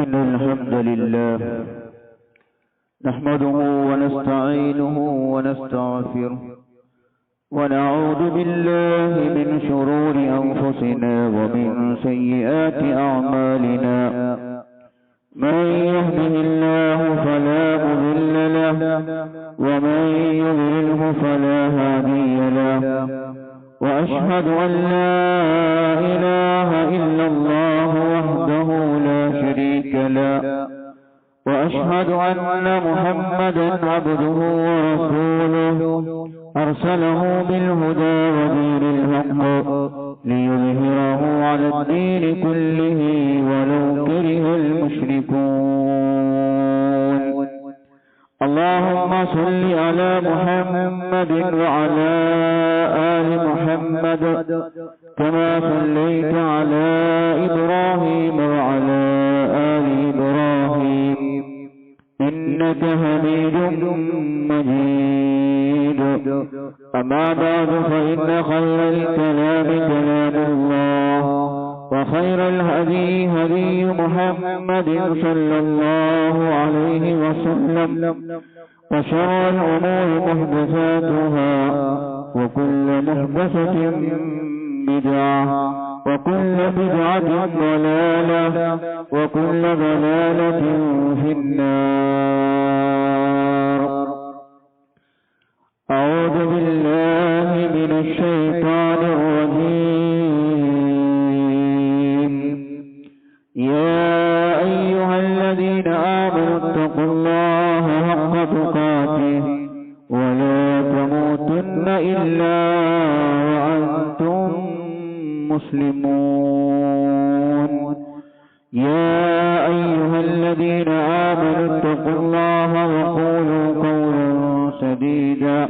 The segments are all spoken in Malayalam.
إن الحمد لله نحمده ونستعينه ونستغفره ونعوذ بالله من شرور أنفسنا ومن سيئات أعمالنا من يهده الله فلا مضل له ومن يضلله فلا هادي له وأشهد أن لا إله إلا الله وحده لا شريك له وأشهد أن محمدا عبده ورسوله أرسله بالهدى ودين الحق ليظهره على الدين كله ولو كره المشركون اللهم صل على محمد وعلى آل محمد كما صليت على إبراهيم وعلى آل إبراهيم إنك حميد مجيد أما بعد فإن خير الكلام كلام الله وخير الهدي هدي محمد صلى الله عليه وسلم وشر الأمور محدثاتها وكل محدثة بدعة وكل بدعة ضلالة وكل ضلالة في النار. أعوذ بالله من الشيطان الرجيم. يا أيها الذين آمنوا اتقوا الله حق تقاته ولا تموتن إلا وأنتم مسلمون. يا أيها الذين آمنوا اتقوا الله وقولوا قولا سديدا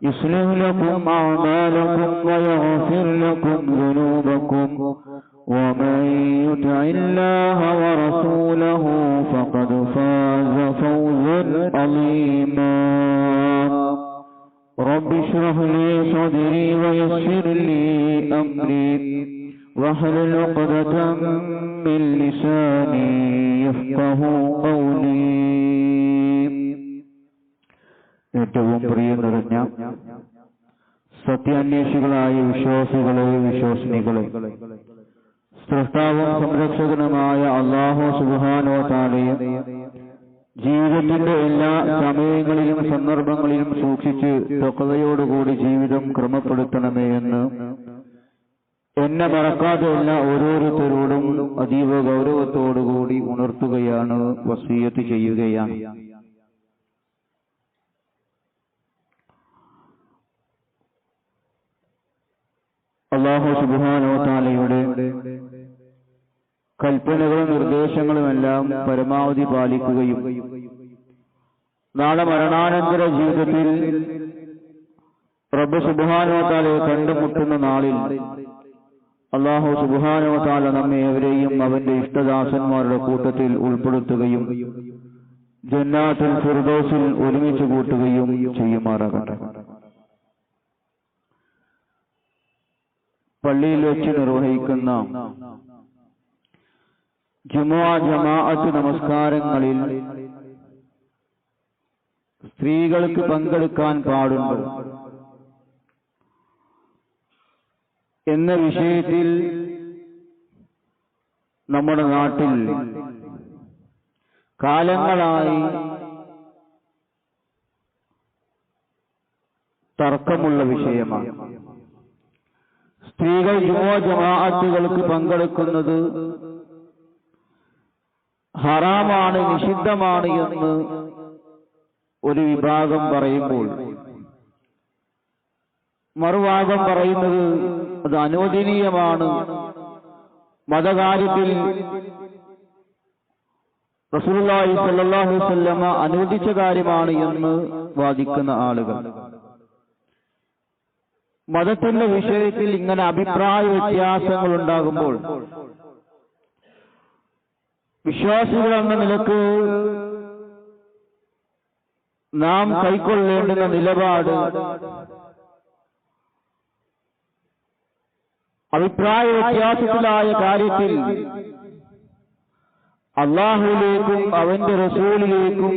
يصلح لكم أعمالكم ويغفر لكم ذنوبكم ومن يطع الله ورسوله فقد فاز فوزا عظيما. رب اشرح لي صدري ويسر لي أمري واحلل عقدة من لساني يفقهوا قولي. ഏറ്റവും പ്രിയം നിറഞ്ഞ സത്യാന്വേഷികളായ വിശ്വാസികളെ വിശ്വാസിനികളെ, സൃഷ്ടാവും സംരക്ഷകനുമായ അല്ലാഹു സുബ്ഹാനഹു വ തആലയെ ജീവിതത്തിന്റെ എല്ലാ സമയങ്ങളിലും സന്ദർഭങ്ങളിലും സൂക്ഷിച്ച് തഖ്വയോടുകൂടി ജീവിതം ക്രമപ്പെടുത്തണമേ എന്ന് എന്നെ മറക്കാതെ എല്ലാ ഓരോരുത്തരോടും അതീവ ഗൗരവത്തോടുകൂടി ഉണർത്തുകയാണ്, വസിയ്യത്ത് ചെയ്യുകയാണ്. അല്ലാഹു സുബ്ഹാനഹു വ തആലയുടെ കൽപ്പനകളും നിർദ്ദേശങ്ങളുമെല്ലാം പരമാവധി പാലിക്കുകയും നാളെ മരണാനന്തര ജീവിതത്തിൽ റബ്ബ് സുബ്ഹാനഹു വ തആലയെ കണ്ടുമുട്ടുന്ന നാളിൽ അല്ലാഹു സുബ്ഹാനഹു വ തആല നമ്മെ ഏവരെയും അവന്റെ ഇഷ്ടദാസന്മാരുടെ കൂട്ടത്തിൽ ഉൾപ്പെടുത്തുകയും ജന്നാത്തുൽ ഫിർദൗസിൽ ഒരുമിച്ച് കൂട്ടുകയും ചെയ്യുമാറാകട്ടെ. പള്ളിയിൽ വെച്ച് നിർവഹിക്കുന്ന ജുമുഅ ജമാഅത്ത് നമസ്കാരങ്ങളിൽ സ്ത്രീകൾക്ക് പങ്കെടുക്കാൻ പാടുണ്ടോ എന്ന വിഷയത്തിൽ നമ്മുടെ നാട്ടിൽ കാലങ്ങളായി തർക്കമുള്ള വിഷയമാണ്. സ്ത്രീകൾ ജുമുഅ ജമാഅത്തുകൾക്ക് പങ്കെടുക്കുന്നത് ഹറാമാണ്, നിഷിദ്ധമാണ് എന്ന് ഒരു വിഭാഗം പറയുമ്പോൾ മറുഭാഗം പറയുന്നത് അത് അനുവദനീയമാണ്, മതകാര്യത്തിൽ റസൂലുള്ളാഹി സ്വല്ലല്ലാഹു അലൈഹി വസല്ലമ അനുവദിച്ച കാര്യമാണ് എന്ന് വാദിക്കുന്ന ആളുകൾ. മതത്തിന്റെ വിഷയത്തിൽ ഇങ്ങനെ അഭിപ്രായ വ്യത്യാസങ്ങൾ ഉണ്ടാകുമ്പോൾ വിശ്വാസികൾ എന്ന നിലക്ക് നാം കൈക്കൊള്ളേണ്ടുന്ന നിലപാട് അഭിപ്രായ വ്യത്യാസത്തിലായ കാര്യത്തിൽ അള്ളാഹുവിലേക്കും അവന്റെ റസൂലിലേക്കും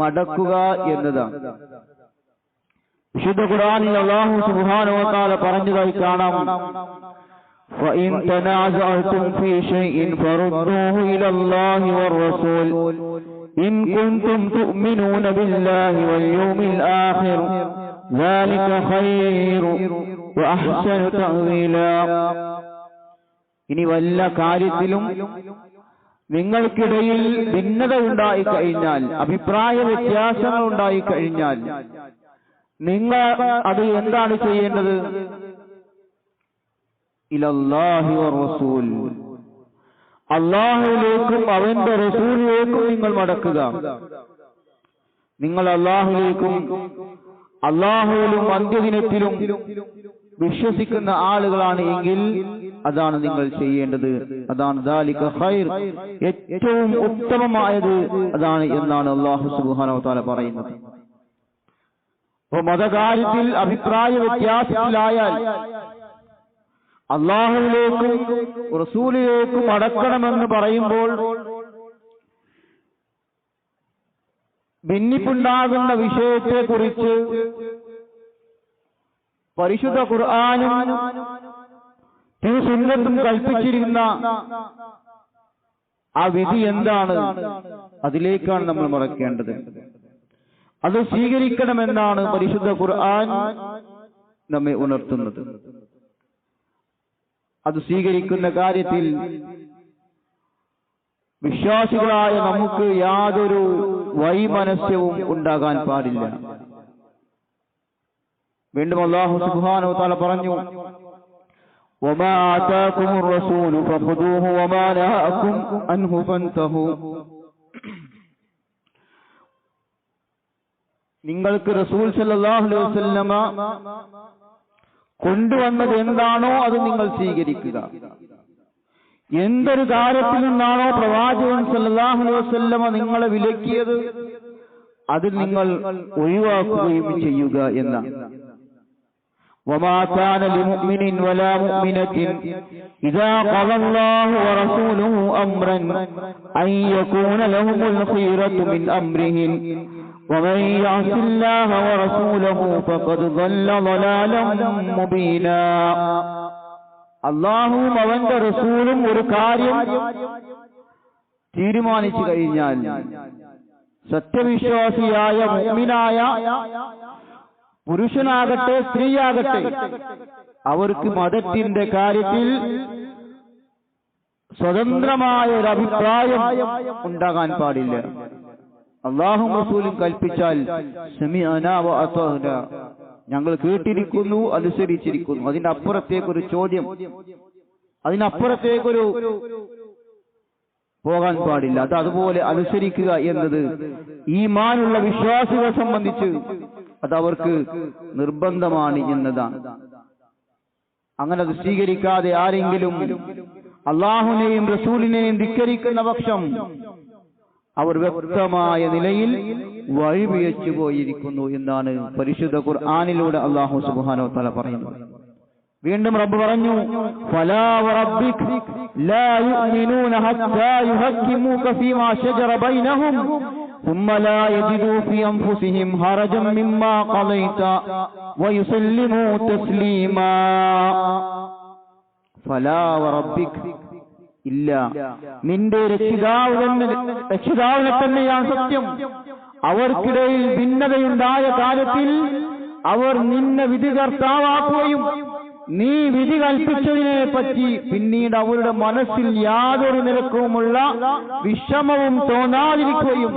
മടക്കുക എന്നതാണ്. വിശുദ്ധ ഖുർആനിൽ അല്ലാഹു സുബ്ഹാനഹു വ തആല പറഞ്ഞതായി കാണാം, فَإِن تَنَازَعْتُمْ فِي شَيْءٍ فَرُدُّوهُ إِلَى اللَّهِ وَالرَّسُولِ إِن كُنتُمْ تُؤْمِنُونَ بِاللَّهِ وَالْيَوْمِ الْآخِرِ ذَلِكَ خَيْرٌ وَأَحْسَنُ تَأْوِيلًا. ഇനി വല്ല കാര്യത്തിലും നിങ്ങൾക്കിടയിൽ ഭിന്നത ഉണ്ടായിക്കഴിഞ്ഞാൽ, അഭിപ്രായ വ്യത്യാസങ്ങൾ ഉണ്ടായിക്കഴിഞ്ഞാൽ, നിങ്ങൾ അത് എന്താണ് ചെയ്യേണ്ടത്? ഇലല്ലാഹി വറസൂൽ, അല്ലാഹുവിലേക്കും അവന്റെ റസൂലിലേക്കും നിങ്ങൾ മടക്കുക. നിങ്ങൾ അല്ലാഹുവിലേക്കും അല്ലാഹുവിലും അന്ത്യദിനത്തിലും വിശ്വസിക്കുന്ന ആളുകളാണ് എങ്കിൽ അതാണ് നിങ്ങൾ ചെയ്യേണ്ടത്. അതാണ് ദാലിക ഖൈർ, ഏറ്റവും ഉത്തമമായത് അതാണ് എന്നാണ് അല്ലാഹു സുബ്ഹാനഹു വ തആല പറയുന്നത്. അപ്പോൾ മതകാര്യത്തിൽ അഭിപ്രായ വ്യത്യാസത്തിലായാൽ അല്ലാഹുവിലേക്കും റസൂലിലേക്കും മടക്കണമെന്ന് പറയുമ്പോൾ ഭിന്നിപ്പുണ്ടാകുന്ന വിഷയത്തെക്കുറിച്ച് പരിശുദ്ധ ഖുർആനും സുന്നത്തും കൽപ്പിച്ചിരുന്ന ആ വിധി എന്താണ്, അതിലേക്കാണ് നമ്മൾ മടക്കേണ്ടത്. അത് സ്വീകരിക്കണമെന്നാണ് പരിശുദ്ധ ഖുർആൻ നമ്മെ ഉണർത്തുന്നത്. അത് സ്വീകരിക്കുന്ന കാര്യത്തിൽ വിശ്വാസികളായ നമുക്ക് യാതൊരു വൈമനസ്യവും ഉണ്ടാകാൻ പാടില്ല. വീണ്ടും അല്ലാഹു സുബ്ഹാനഹു വ തആല പറഞ്ഞു, വമാ ആതാകുമുർ റസൂലു ഫഖുദൂഹു വമാ നഹാഅകും അൻഹു ഫൻതഹു. നിങ്ങൾക്ക് റസൂൽ സല്ലല്ലാഹു അലൈഹി വസല്ലമ കൊണ്ടുവന്നത് എന്താണോ അത് നിങ്ങൾ സ്വീകരിക്കുക. എന്തൊരു കാര്യത്തിൽ നിന്നാണോ പ്രവാചകൻ സല്ലല്ലാഹു അലൈഹി വസല്ലമ നിങ്ങളെ വിലക്കിയത് അതിൽ നിങ്ങൾ ഒഴിവാക്കുകയും ചെയ്യുക എന്നാണ്. وما كان لمؤمن ولا مؤمنة إذا قضى الله ورسوله أمرا أن يكون لهم الخيرة من أمرهم ومن يعص الله ورسوله فقد ضل ضلالا مبينا. അല്ലാഹുവും അവന്റെ റസൂലും ഒരു കാര്യം തീരുമാനിച്ചു കഴിഞ്ഞാൽ സത്യവിശ്വാസിയായ മുഅ്മിനായ പുരുഷനാകട്ടെ സ്ത്രീയാകട്ടെ അവർക്ക് മതത്തിന്റെ കാര്യത്തിൽ സ്വതന്ത്രമായ ഒരു അഭിപ്രായം ഉണ്ടാകാൻ പാടില്ല. അല്ലാഹുവും റസൂലും കൽപ്പിച്ചാൽ സമിഅനാ വ അതഅനാ, ഞങ്ങൾ കേട്ടിരിക്കുന്നു, അനുസരിച്ചിരിക്കുന്നു. അതിന്റെ അപ്പുറത്തേക്കൊരു ചോദ്യം, അതിനപ്പുറത്തേക്കൊരു പോകാൻ പാടില്ല. അത് അതുപോലെ അനുസരിക്കുക എന്നത് ഈമാനുള്ള വിശ്വാസികളെ സംബന്ധിച്ച് അത് അവർക്ക് നിർബന്ധമാണ് എന്നതാണ്. അങ്ങനെ അത് സ്വീകരിക്കാതെ ആരെങ്കിലും അല്ലാഹുവിനെയും റസൂലിനെയും ധിക്കരിക്കുന്ന പക്ഷം അവർ വ്യക്തമായ നിലയിൽ വഴിപിഴച്ചു പോയിരിക്കുന്നു എന്നാണ് പരിശുദ്ധ ഖുർആനിലൂടെ അല്ലാഹു സുബ്ഹാനഹു വ തആല പറയുന്നത്. വീണ്ടും റബ്ബ് പറഞ്ഞു, ഫലാ വറബ്ബിക ലാ യുഅ്മിനൂന ഹത്താ യുഹക്കിമൂക ഫീമാ ശജറ ബൈനഹും ثم لا يجدوا في أنفسهم حرجا مما قضيت ويسلموا تسليما. فلا وربك ഇല്ല, നിന്റെ രക്ഷിതാവിനെ തന്നെയാണ് സത്യം. അവർക്കിടയിൽ ഭിന്നതയുണ്ടായ കാര്യത്തിൽ അവർ നിന്നെ വിധികർത്താവാക്കുകയും നീ വിധി കൽപ്പിച്ചതിനെ പറ്റി പിന്നീട് അവരുടെ മനസ്സിൽ യാതൊരു നിരക്കുമുള്ള വിഷമവും തോന്നാതിരിക്കുകയും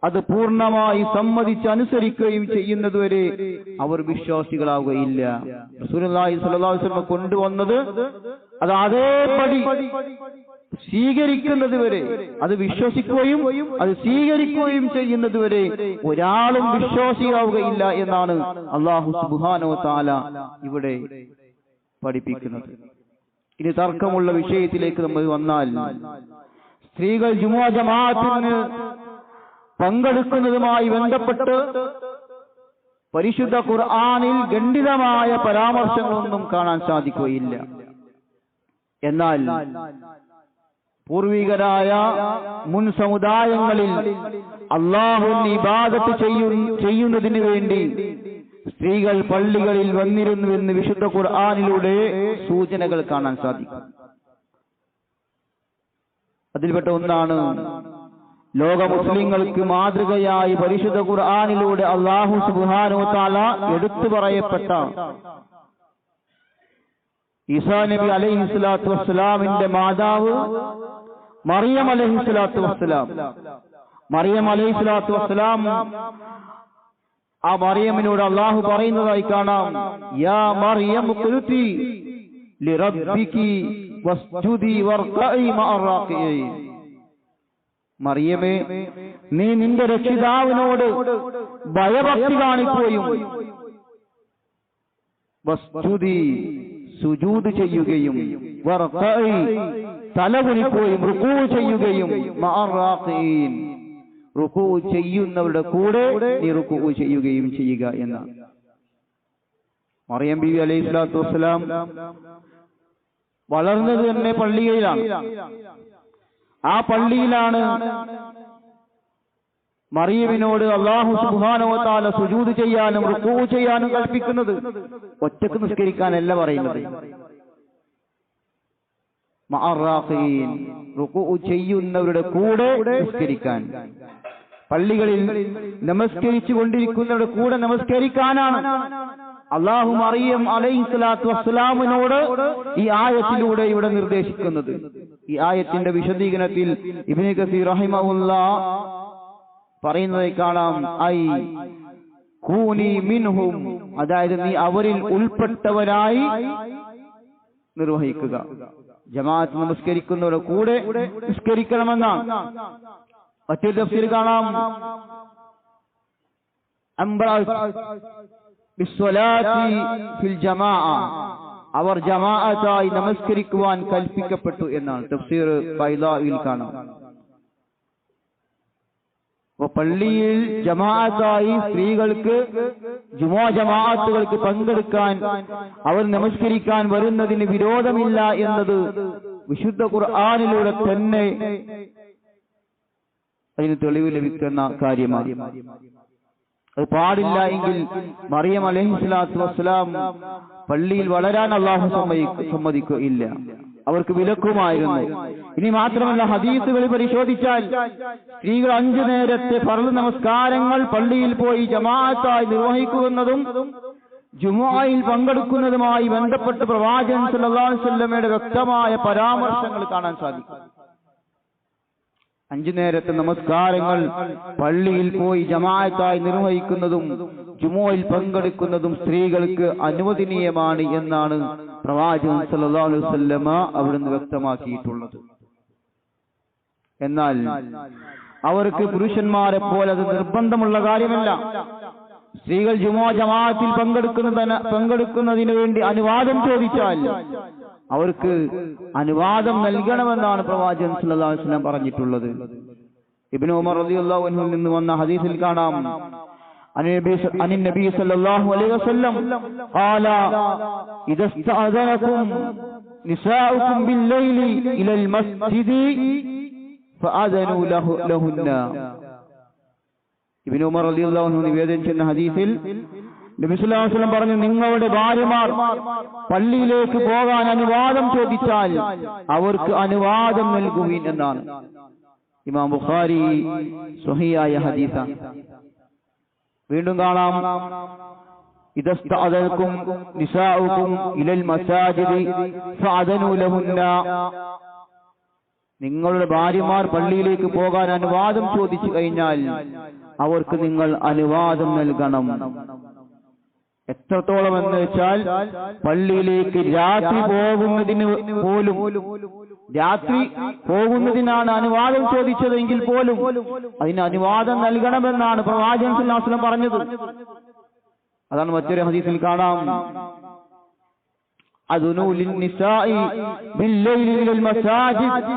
അത് പൂർണ്ണമായി സമ്മതിച്ച് അനുസരിക്കുകയും ചെയ്യുന്നതുവരെ അവർ വിശ്വാസികളാവുകയില്ല. റസൂലുള്ളാഹി സ്വല്ലല്ലാഹു അലൈഹി വസല്ലം കൊണ്ടുവന്നത് അത് അതേപടി സ്വീകരിക്കുന്നതുവരെ, അത് വിശ്വസിക്കുകയും അത് സ്വീകരിക്കുകയും ചെയ്യുന്നതുവരെ ഒരാളും വിശ്വാസിയാവുകയില്ല എന്നാണ് അല്ലാഹു സുബ്ഹാനഹു വ തആല ഇവിടെ പഠിപ്പിക്കുന്നത്. ഇനി തർക്കമുള്ള വിഷയത്തിലേക്ക് നമ്മൾ വന്നാൽ, സ്ത്രീകൾ ജുമുഅ ജമാഅത്തിന് പങ്കെടുക്കുന്നതുമായി ബന്ധപ്പെട്ട് പരിശുദ്ധ ഖുർആനിൽ ഖണ്ഡിതമായ പരാമർശങ്ങളൊന്നും കാണാൻ സാധിക്കുകയില്ല. എന്നാൽ പൂർവികരായ മുൻ സമുദായങ്ങളിൽ അല്ലാഹുവിന് ഇബാദത്ത് ചെയ്യുന്നതിന് വേണ്ടി സ്ത്രീകൾ പള്ളികളിൽ വന്നിരുന്നുവെന്ന് വിശുദ്ധ ഖുർആനിലൂടെ സൂചനകൾ കാണാൻ സാധിക്കും. അതിൽപ്പെട്ട ഒന്നാണ് ലോക മുസ്ലിങ്ങൾക്ക് മാതൃകയായി പരിശുദ്ധ ഖുർആനിലൂടെ അല്ലാഹു സുബ്ഹാനഹു വ തആല എടുത്തു പറയപ്പെട്ട ഈസാ നബി അലൈഹിസ്സലാത്തു വസ്സലാമിന്റെ മാതാവ് മറിയം അലൈഹിസ്സലാത്തു വസ്സലാം. മറിയം അലൈഹിസ്സലാത്തു വസ്സലാം, ആ മറിയമിനോട് അല്ലാഹു പറയുന്നതായി കാണാം, യാ മറിയം ഖുൽതി ലിറബ്ബികി വസ്ജുദി വർഖഇ മഅറാഖിഈൻ. മറിയമേ, നീ നിന്റെ രക്ഷിതാവിനോട് ഭയഭക്തി കാണിക്കുകയും വസ്ജുദി സുജൂദ് ചെയ്യുകയും വർഖഇ തലകുനിക്കുകയും റുകൂ ചെയ്യുകയും മഅറാഖിഈൻ റുകൂ ചെയ്യുന്നവരുടെ കൂടെ നീ റുകൂ ചെയ്യുകയും ചെയ്യുക എന്നാണ്. മറിയം ബീവി അലൈഹിസ്സലാത്തു വസ്സലാം വളർന്നത് തന്നെ പള്ളിയിലാണ്. ആ പള്ളിയിലാണ് മറിയമിനോട് അല്ലാഹു സുബ്ഹാനഹു വ തആല സുജൂദ് ചെയ്യാനും റുകൂ ചെയ്യാനും കൽപ്പിക്കുന്നത്. ഒറ്റക്ക് നിസ്കരിക്കാനല്ല പറയുന്നത്, മഅറാഖീൻ റുകൂ ചെയ്യുന്നവരുടെ കൂടെ നിസ്കരിക്കാൻ. പള്ളികളിൽ നമസ്കരിച്ചു കൊണ്ടിരിക്കുന്നവരുടെ കൂടെ നമസ്കരിക്കാനാണ് അല്ലാഹു മറിയം അലൈഹിസ്സലാത്തു വസ്സലാമിനോട് ഈ ആയത്തിലൂടെ ഇവിടെ നിർദ്ദേശിക്കുന്നത്. ഈ ആയത്തിന്റെ വിശദീകരണത്തിൽ ഇബ്നു കസീർ റഹിമഹുല്ലാഹ് പറയുന്നതായി കാണാം, ഐ കൂനി മിൻഹും, അതായത് നീ അവരിൽ ഉൾപ്പെട്ടവരായി നിർവഹിക്കുക. ജമാഅത്ത് നമസ്കരിക്കുന്നവരുടെ കൂടെ നിസ്കരിക്കണമെന്നാണ്. മറ്റൊരു തഫ്സീർ കാണാം, അവർ ജമാഅത്തായി നമസ്കരിക്കുവാൻ കൽപ്പിക്കപ്പെട്ടു എന്നാണ് തഫ്സീർ ഫൈലായിൽ കാണാം. പള്ളിയിൽ ജമാഅത്തായി സ്ത്രീകൾക്ക് ജുമുഅ ജമാഅത്തുകൾക്ക് പങ്കെടുക്കാൻ, അവർ നമസ്കരിക്കാൻ വരുന്നതിന് വിരോധമില്ല എന്നത് വിശുദ്ധ ഖുർആനിലൂടെ തന്നെ അതിന് തെളിവ് ലഭിക്കുന്ന കാര്യമാണ്. അത് പാടില്ല എങ്കിൽ മറിയം അലൈഹിസ്സലാത്തു വസ്സലാം പള്ളിയിൽ വളരാൻ അല്ലാഹു സമ്മതിക്കുകയില്ല, അവർക്ക് വിലക്കുമായിരുന്നു. ഇനി മാത്രമല്ല, ഹദീസുകൾ പരിശോധിച്ചാൽ സ്ത്രീകൾ 5 നേരത്തെ ഫർള് നമസ്കാരങ്ങൾ പള്ളിയിൽ പോയി ജമാഅത്തായി നിർവഹിക്കുന്നതും ജുമുഅയിൽ പങ്കെടുക്കുന്നതുമായി ബന്ധപ്പെട്ട് പ്രവാചകൻ സല്ലല്ലാഹു അലൈഹി വസല്ലമയുടെ വ്യക്തമായ പരാമർശങ്ങൾ കാണാൻ സാധിക്കും. 5 നേരത്തെ നമസ്കാരങ്ങൾ പള്ളിയിൽ പോയി ജമാഅത്തായി നിർവഹിക്കുന്നതും ജുമുഅയിൽ പങ്കെടുക്കുന്നതും സ്ത്രീകൾക്ക് അനുവദനീയമാണ് എന്നാണ് പ്രവാചകൻ സല്ലല്ലാഹു അലൈഹി വസല്ലമ അവിടുന്ന് വ്യക്തമാക്കിയിട്ടുള്ളത്. എന്നാൽ അവർക്ക് പുരുഷന്മാരെ പോലെ അത് നിർബന്ധമുള്ള കാര്യമല്ല. സ്ത്രീകൾ ജുമുഅ ജമാഅത്തിൽ പങ്കെടുക്കുന്നതിന് വേണ്ടി അനുവാദം ചോദിച്ചാൽ അവർക്ക് അനുവാദം നൽകണമെന്നാണ് പ്രവാചകൻ സല്ലല്ലാഹു അലൈഹി വസല്ലം പറഞ്ഞിട്ടുള്ളത്. ഇബ്നു ഉമർ റളിയല്ലാഹു അൻഹു നിന്ന് വന്ന ഹദീസിൽ കാണാം, അനി നബി സല്ലല്ലാഹു അലൈഹി വസല്ലം ഖാല ഇദസ്തഅദനകും നിസാഉകും ബില്ലൈലി ഇലൽ മസ്ജിദി ഫഅദനു ലഹുന്ന. ഇബ്നു ഉമർ റളിയല്ലാഹു അൻഹു നിവേദനം ചെയ്യുന്ന ഹദീസിൽ നബി സല്ലല്ലാഹു അലൈഹി വസല്ലം പറഞ്ഞു, നിങ്ങളുടെ ഭാര്യമാർ പള്ളിയിലേക്ക് പോകാൻ അനുവാദം ചോദിച്ചാൽ അവർക്ക് അനുവാദം നൽകുവിൻ എന്നാണ്. ഇമാം ബുഖാരി സ്വഹീഹായ ഹദീസാണ്. വീണ്ടും കാണാം, ഇദസ്തഅദനകും നിസാഉകും ഇലൽ മസാജിദി ഫഅദനു ലഹുന്ന. നിങ്ങളുടെ ഭാര്യമാർ പള്ളിയിലേക്ക് പോകാൻ അനുവാദം ചോദിച്ചു കഴിഞ്ഞാൽ അവർക്ക് നിങ്ങൾ അനുവാദം നൽകണം. എത്രത്തോളം എന്ന് വെച്ചാൽ പള്ളിയിലേക്ക് രാത്രി പോകുന്നതിനാണ് അനുവാദം ചോദിച്ചതെങ്കിൽ പോലും അതിന് അനുവാദം നൽകണമെന്നാണ് പ്രവാചകൻ സല്ലല്ലാഹു അലൈഹി വസല്ലം പറഞ്ഞത്. അതാണ് മറ്റൊരു ഹദീസിൽ കാണാം, അദ്നു ലിന്നിസാഇ ബില്ലൈലി ഇലൽ മസാജിദ്.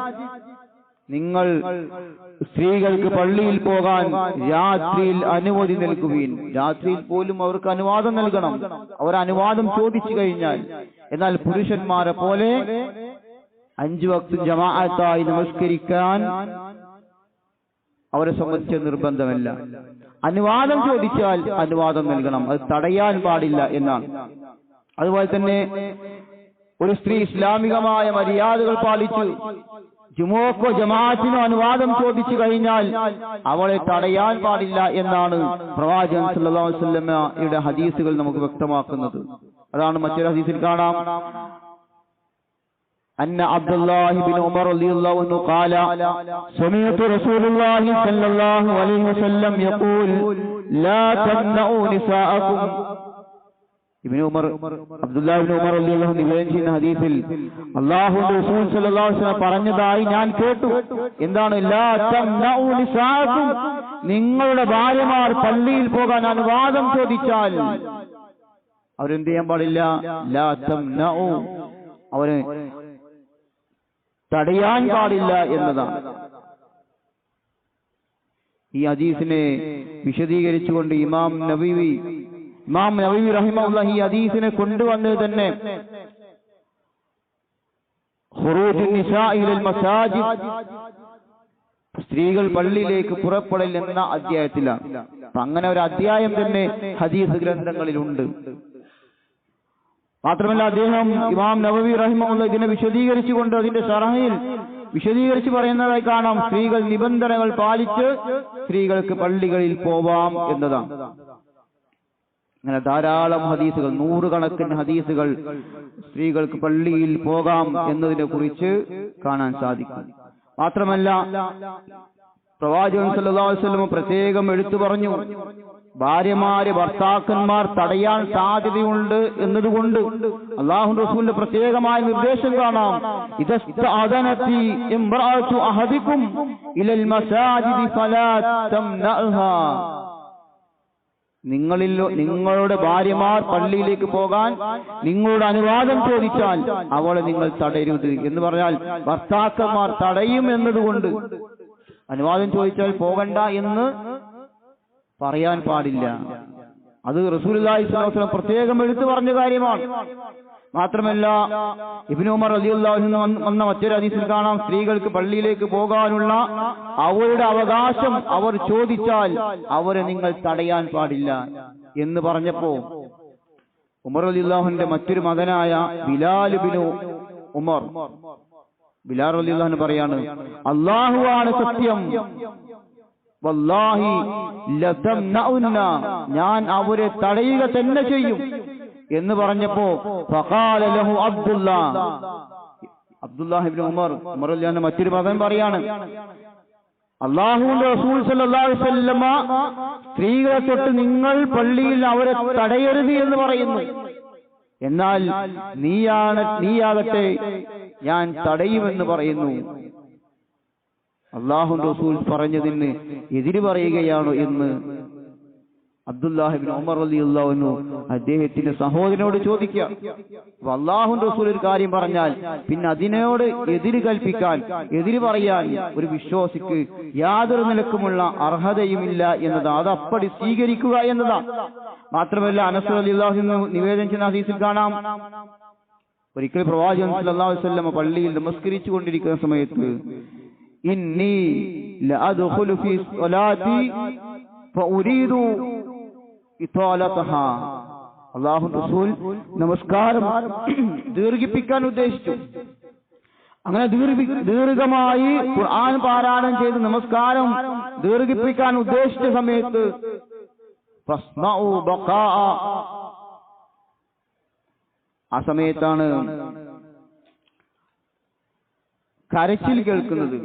നിങ്ങൾ സ്ത്രീകൾക്ക് പള്ളിയിൽ പോകാൻ രാത്രിയിൽ അനുമതി നൽകുകയും, രാത്രിയിൽ പോലും അവർക്ക് അനുവാദം നൽകണം, അവർ അനുവാദം ചോദിച്ചു കഴിഞ്ഞാൽ. എന്നാൽ പുരുഷന്മാരെ പോലെ 5 വക്ത് ജമാഅത്തായി നമസ്കരിക്കാൻ അവരെ സംബന്ധിച്ച് നിർബന്ധമല്ല. അനുവാദം ചോദിച്ചാൽ അനുവാദം നൽകണം, അത് തടയാൻ പാടില്ല എന്നാണ്. അതുപോലെ തന്നെ ഒരു സ്ത്രീ ഇസ്ലാമികമായ മര്യാദകൾ പാലിച്ചു ജുമുഅക്കോ ജമാഅത്തിനോ അനുവാദം ചോദിച്ചു കഴിഞ്ഞാൽ അവളെ തടയാൻ പാടില്ല എന്നാണ് പ്രവാചകൻ സല്ലല്ലാഹു അലൈഹി വസല്ലമയുടെ ഹദീസുകൾ നമുക്ക് വ്യക്തമാക്കുന്നത്. അതാണ് മറ്റൊരു ഹദീസിൽ കാണാം, أن عبد الله بن عمر رضي الله عنه قال سمعت رسول الله صلى الله عليه وسلم يقول لا تمنعوا نساءكم. അബ്ദുല്ലാഹി ഇബ്നു ഉമർ റളിയല്ലാഹു അൻഹു നിവേദനം ചെയ്യുന്ന ഹദീസിൽ അല്ലാഹുവിന്റെ റസൂൽ സല്ലല്ലാഹു അലൈഹി വസല്ലം പറഞ്ഞതായി ഞാൻ കേട്ടു. എന്താണ്? ലാ തംനഉ നിസാഅക്കും, നിങ്ങളുടെ ഭാര്യമാർ പള്ളിയിൽ പോകാൻ അനുവാദം ചോദിച്ചാൽ അവരെന്ത് ചെയ്യാൻ പാടില്ല? ലാ തംനഉ, അവരെ തടയാൻ പാടില്ല എന്നതാണ്. ഈ ഹദീസിനെ വിശദീകരിച്ചുകൊണ്ട് ഇമാം നവവി റഹിമഹുല്ലാഹ് ഈ ഹദീസിനെ കൊണ്ടുവന്നത് തന്നെ ഖുറൂജുൻ നിസാഇ ഇലൽ മസാജിദ്, സ്ത്രീകൾ പള്ളിയിലേക്ക് പുറപ്പെടൽ എന്ന അധ്യായത്തിലാണ്. അങ്ങനെ ഒരു അധ്യായം തന്നെ ഹദീസ് ഗ്രന്ഥങ്ങളിലുണ്ട്. മാത്രമല്ല അദ്ദേഹം ഇമാം നവവി റഹിമഹുല്ലാഹ് ഇതിനെ വിശദീകരിച്ചുകൊണ്ട് അതിന്റെ ശറഹിൽ വിശദീകരിച്ച് പറയുന്നതായി കാണാം, സ്ത്രീകൾ നിബന്ധനകൾ പാലിച്ച് സ്ത്രീകൾക്ക് പള്ളികളിൽ പോവാം എന്നതാണ്. അങ്ങനെ ധാരാളം ഹദീസുകൾ, 100 കണക്കിന് ഹദീസുകൾ സ്ത്രീകൾക്ക് പള്ളിയിൽ പോകാം എന്നതിനെ കുറിച്ച് കാണാൻ സാധിക്കും. മാത്രമല്ല പ്രവാചകൻ സല്ലല്ലാഹു അലൈഹി വസല്ലം പ്രത്യേകം എടുത്തു പറഞ്ഞു, ഭാര്യമാരെ ഭർത്താക്കന്മാർ തടയാൻ സാധ്യതയുണ്ട് എന്നതുകൊണ്ട് അല്ലാഹുവിന്റെ റസൂലിന്റെ പ്രത്യേകമായ നിർദ്ദേശം കാണാം, ഇദസ്തഅദനതി ഇംറഅതു അഹദികും ഇലൽ മസാജിദി ഫലാ തംനഅഹാ, നിങ്ങളുടെ ഭാര്യമാർ പള്ളിയിലേക്ക് പോകാൻ നിങ്ങളുടെ അനുവാദം ചോദിച്ചാൽ അവളെ നിങ്ങൾ തടയരുത് എന്ന് പറഞ്ഞാൽ ഭർത്താക്കന്മാർ തടയും എന്നതുകൊണ്ട് അനുവാദം ചോദിച്ചാൽ പോകണ്ട എന്ന് പറയാൻ പാടില്ല. അത് റസൂലുള്ളാഹി സ്വല്ലല്ലാഹു അലൈഹി വസല്ലം പ്രത്യേകം എടുത്തു പറഞ്ഞ കാര്യമാണ്. മാത്രമല്ല ഇബ്നു ഉമർ റളിയല്ലാഹു അൻഹു വന്ന മറ്റൊരു ഹദീസിൽ കാണാം, സ്ത്രീകൾക്ക് പള്ളിയിലേക്ക് പോകാനുള്ള അവരുടെ അവകാശം അവർ ചോദിച്ചാൽ അവരെ നിങ്ങൾ തടയാൻ പാടില്ല എന്ന് പറഞ്ഞപ്പോ ഉമർ റളിയല്ലാഹുവിന്റെ മറ്റൊരു മകനായ ബിലാൽ ഇബ്നു ഉമർ, ബിലാൽ റളിയല്ലാഹു അൻഹു പറയാണ്, അല്ലാഹുവാണ് സത്യം, വല്ലാഹി ലതംനഉന്ന, ഞാൻ അവരെ തടയുക തന്നെ ചെയ്യും എന്ന് പറഞ്ഞപ്പോ ഫഖാല ലഹു അബ്ദുല്ലാഹ് ഇബ്നു ഉമർ റളിയല്ലാഹു അൻഹു മറ്റൊരു മകൻ പറയാണ്, അല്ലാഹുവിന്റെ റസൂൽ സല്ലല്ലാഹു അലൈഹി വസല്ലമ സ്ത്രീകളെ തൊട്ട് നിങ്ങൾ പള്ളിയിൽ അവരെ തടയരുത് എന്ന് പറയുന്നു, എന്നാൽ നീയാകട്ടെ ഞാൻ തടയുമെന്ന് പറയുന്നു. അല്ലാഹുവിന്റെ റസൂൽ പറഞ്ഞതിന് എതിര് പറയുകയാണോ എന്ന് അബ്ദുല്ലാഹി ഇബ്നു ഉമർ റളിയല്ലാഹു അൻഹു അദ്ദേഹത്തിന്റെ സഹോദരനോട് ചോദിക്കുക. അല്ലാഹുവിന്റെ റസൂൽ ഒരു കാര്യം പറഞ്ഞാൽ പിന്നെ അതിനോട് എതിര് കൽപ്പിക്കാൻ, എതിര് പറയാൻ ഒരു വിശ്വാസിക്ക് യാതൊരു നിലക്കുമുള്ള അർഹതയുമില്ല എന്നതാണ്. അത് അപ്പടി സ്വീകരിക്കുക എന്നതാണ്. മാത്രമല്ല അനസ് റളിയല്ലാഹു അൻഹു നിവേദനം ചെയ്യുന്ന ഹദീസിൽ കാണാം, ഒരിക്കൽ പ്രവാചകൻ സല്ലല്ലാഹു അലൈഹി വസല്ലം പള്ളിയിൽ നമസ്കരിച്ചു കൊണ്ടിരിക്കുന്ന സമയത്ത് ഇന്നി ലഅദ്ഖുലു ഫീ സ്വലാത്തി ഫഉരീദു ഇതാലതഹാ, അല്ലാഹുവിന്റെ റസൂൽ നമസ്കാരം ദീർഘിപ്പിക്കാൻ ഉദ്ദേശിച്ചു. അങ്ങനെ ദീർഘമായി ഖുർആൻ പാരായണം ചെയ്ത് നമസ്കാരം ദീർഘിപ്പിക്കാൻ ഉദ്ദേശിച്ച സമയത്ത് ഫസ്മഉ ബഖാ, ആ സമയത്താണ് കരച്ചിൽ കേൾക്കുന്നത്,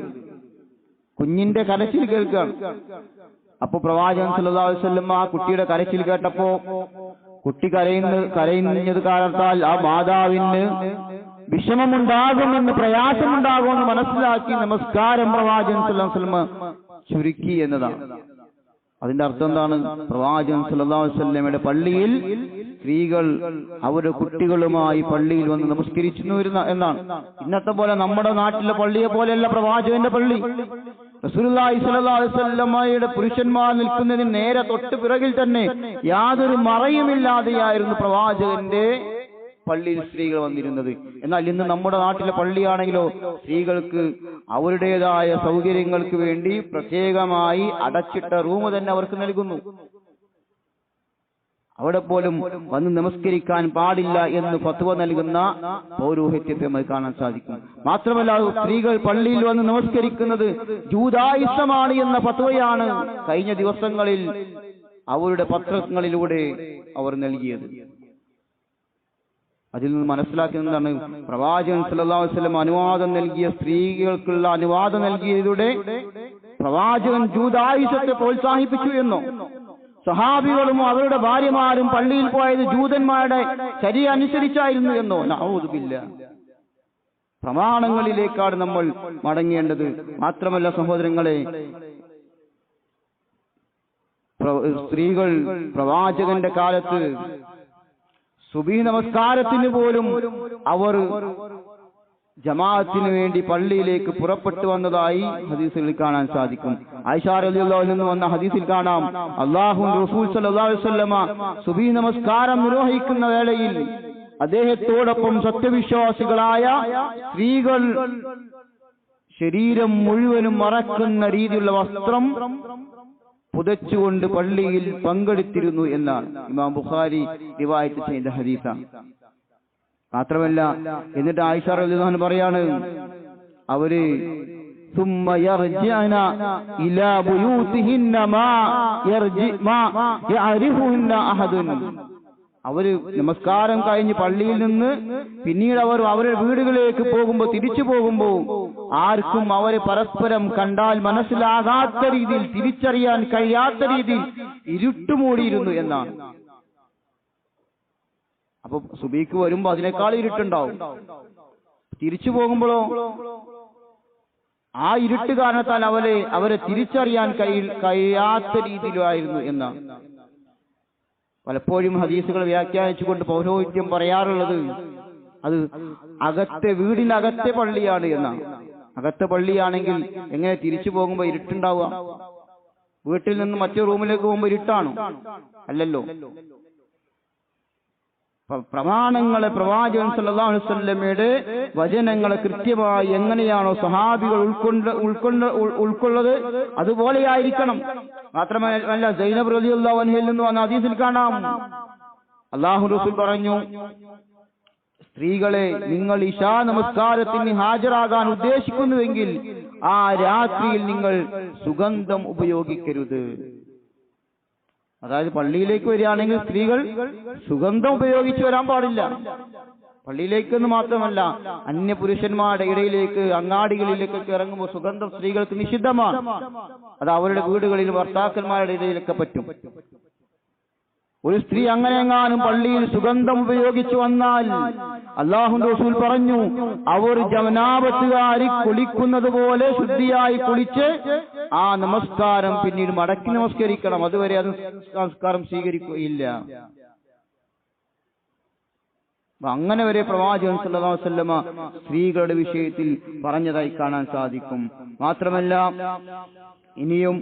കുഞ്ഞിന്റെ കരച്ചിൽ കേൾക്കുകയാണ്. അപ്പൊ പ്രവാചകൻ സല്ലല്ലാഹു അലൈഹി വസല്ലം ആ കുട്ടിയുടെ കരച്ചിൽ കേട്ടപ്പോ കുട്ടി കരയുന്നത് കാരണത്താൽ ആ മാതാവിന് വിഷമമുണ്ടാകുമെന്ന്, പ്രയാസമുണ്ടാകുമെന്ന് മനസ്സിലാക്കി നമസ്കാരം പ്രവാചകൻ സല്ലല്ലാഹു അലൈഹി വസല്ലം ചുരുക്കി എന്നതാണ്. അതിന്റെ അർത്ഥം എന്താണ്? പ്രവാചകൻ സല്ലല്ലാഹു അലൈഹി വസല്ലമയുടെ പള്ളിയിൽ സ്ത്രീകൾ അവരുടെ കുട്ടികളുമായി പള്ളിയിൽ വന്ന് നമസ്കരിച്ചു എന്നാണ്. ഇന്നത്തെ പോലെ നമ്മുടെ നാട്ടിലെ പള്ളിയെ പോലെയല്ല പ്രവാചകന്റെ പള്ളി. റസൂലുള്ളാഹി സ്വല്ലല്ലാഹു അലൈഹി വസല്ലമയുടെ പുരുഷന്മാർ നിൽക്കുന്നതിന് നേരെ തൊട്ട് പിറകിൽ തന്നെ യാതൊരു മറയുമില്ലാതെയായിരുന്നു പ്രവാചകന്റെ പള്ളിയിൽ സ്ത്രീകൾ വന്നിരുന്നത്. എന്നാൽ ഇന്ന് നമ്മുടെ നാട്ടിലെ പള്ളിയാണെങ്കിലോ സ്ത്രീകൾക്ക് അവരുടേതായ സൗകര്യങ്ങൾക്ക് വേണ്ടി പ്രത്യേകമായി അടച്ചിട്ട റൂം തന്നെ അവർക്ക് നൽകുന്നു. അവിടെ പോലും വന്ന് നമസ്കരിക്കാൻ പാടില്ല എന്ന് ഫത്വ നൽകുന്ന പൗരോഹിത്യത്തെ നമുക്ക് കാണാൻ സാധിക്കും. മാത്രമല്ല, സ്ത്രീകൾ പള്ളിയിൽ വന്ന് നമസ്കരിക്കുന്നത് ജൂദായിസമാണ് എന്ന ഫത്വയാണ് കഴിഞ്ഞ ദിവസങ്ങളിൽ അവരുടെ പത്രങ്ങളിലൂടെ അവർ നൽകിയത്. അതിൽ നിന്ന് മനസ്സിലാക്കുന്നതാണ്, പ്രവാചകൻ സല്ലല്ലാഹു അലൈഹി വസല്ലം അനുവാദം നൽകിയ സ്ത്രീകൾക്കുള്ള അനുവാദം നൽകിയതിലൂടെ പ്രവാചകൻ ജൂദായിസത്തെ പ്രോത്സാഹിപ്പിച്ചു എന്നോ, സഹാബികളും അവരുടെ ഭാര്യമാരും പള്ളിയിൽ പോയത് ജൂതന്മാരുടെ ശരീ അനുസരിച്ചായിരുന്നു എന്നോ, നഊദു ബില്ലാഹ്. പ്രമാണങ്ങളിലേക്കാണ് നമ്മൾ മടങ്ങേണ്ടത്. മാത്രമല്ല സഹോദരങ്ങളെ, സ്ത്രീകൾ പ്രവാചകന്റെ കാലത്ത് സുബഹി നമസ്കാരത്തിന് പോലും അവർ ജമാഅത്തിന് വേണ്ടി പള്ളിയിലേക്ക് പുറപ്പെട്ടു വന്നതായി ഹദീസുകളിൽ കാണാൻ സാധിക്കും. ആയിഷ റളിയല്ലാഹു അൻഹ വന്ന ഹദീസിൽ കാണാം, അല്ലാഹുവിന്റെ റസൂൽ സല്ലല്ലാഹു അലൈഹി വസല്ലമ സുബഹി നമസ്കാരം നിർവഹിക്കുന്ന വേളയിൽ അദ്ദേഹത്തോടൊപ്പം സത്യവിശ്വാസികളായ സ്ത്രീകൾ ശരീരം മുഴുവനും മറക്കുന്ന രീതിയിലുള്ള വസ്ത്രം പുതച്ചുകൊണ്ട് പള്ളിയിൽ പങ്കെടുത്തിരുന്നു എന്നാണ് ഇമാം ബുഖാരി റിവായത്ത് ചെയ്ത ഹദീസാണ്. മാത്രമല്ല, എന്നിട്ട് ആയിഷ റളിയല്ലാഹു അൻഹ പറയാണ്, അവര് ثم يرجعن الى بيوتهن ما يعرفهن احد. അവര് നമസ്കാരം കഴിഞ്ഞ് പള്ളിയിൽ നിന്ന് പിന്നീട് അവർ അവരുടെ വീടുകളിലേക്ക് തിരിച്ചു പോകുമ്പോൾ ആർക്കും അവരെ പരസ്പരം കണ്ടാൽ മനസ്സിലാകാത്ത രീതിയിൽ, തിരിച്ചറിയാൻ കഴിയാത്ത രീതിയിൽ ഇരുട്ടുമൂടിയിരുന്നു എന്നാണ്. അപ്പൊ സുബഹിക്ക് വരുമ്പോ അതിനേക്കാൾ ഇരുട്ടുണ്ടാവും. തിരിച്ചു പോകുമ്പോഴോ ആ ഇരുട്ട് കാരണത്താൽ അവരെ തിരിച്ചറിയാൻ കഴിയാത്ത രീതിയിലായിരുന്നു എന്നാണ്. പലപ്പോഴും ഹദീസുകൾ വ്യാഖ്യാനിച്ചുകൊണ്ട് പൗരോഹിത്യം പറയാറുള്ളത് അത് വീടിനകത്തെ പള്ളിയാണ് എന്നാണ്. അകത്തെ പള്ളിയാണെങ്കിൽ എങ്ങനെ തിരിച്ചു പോകുമ്പോ ഇരുട്ടുണ്ടാവുക? വീട്ടിൽ നിന്ന് മറ്റു റൂമിലേക്ക് പോകുമ്പോ ഇരുട്ടാണോ? അല്ലല്ലോ. പ്രമാണങ്ങളെ, പ്രവാചകൻ സല്ലല്ലാഹു അലൈഹി വസല്ലമയുടെ വചനങ്ങളെ കൃത്യമായി എങ്ങനെയാണോ സഹാബികൾ ഉൾക്കൊള്ളത് അതുപോലെയായിരിക്കണം. മാത്രമല്ല, സൈനബ് റളിയല്ലാഹു അൻഹയിൽ നിന്ന് വന്ന ഹദീസിൽ കാണാം, അല്ലാഹു റസൂൽ പറഞ്ഞു, സ്ത്രീകളെ, നിങ്ങൾ ഇശാ നമസ്കാരത്തിന് ഹാജരാകാൻ ഉദ്ദേശിക്കുന്നുവെങ്കിൽ ആ രാത്രിയിൽ നിങ്ങൾ സുഗന്ധം ഉപയോഗിക്കരുത്. അതായത് പള്ളിയിലേക്ക് വരികയാണെങ്കിൽ സ്ത്രീകൾ സുഗന്ധം ഉപയോഗിച്ച് വരാൻ പാടില്ല. പള്ളിയിലേക്കെന്ന് മാത്രമല്ല, അന്യ പുരുഷന്മാരുടെ ഇടയിലേക്ക്, അങ്ങാടികളിലേക്കൊക്കെ ഇറങ്ങുമ്പോൾ സുഗന്ധം സ്ത്രീകൾക്ക് നിഷിദ്ധമാണ്. അത് അവരുടെ വീടുകളിൽ ഭർത്താക്കന്മാരുടെ ഇടയിലൊക്കെ പറ്റും. ഒരു സ്ത്രീ അങ്ങനെയെങ്ങാനും പള്ളിയിൽ സുഗന്ധം ഉപയോഗിച്ചു വന്നാൽ അല്ലാഹുവിന്റെ റസൂൽ പറഞ്ഞു, അവർ ജനാബത്തുകാരി കുളിക്കുന്നത് പോലെ ശുദ്ധിയായി കുളിച്ച് ആ നമസ്കാരം പിന്നീട് മടക്കി നമസ്കരിക്കണം. അതുവരെ അത് നമസ്കാരം സ്വീകരിക്കുകയില്ല. അങ്ങനെ വരെ പ്രവാചകൻ സല്ലല്ലാഹു അലൈഹി വസല്ലമ സ്ത്രീകളുടെ വിഷയത്തിൽ പറഞ്ഞതായി കാണാൻ സാധിക്കും. മാത്രമല്ല, ഇനിയും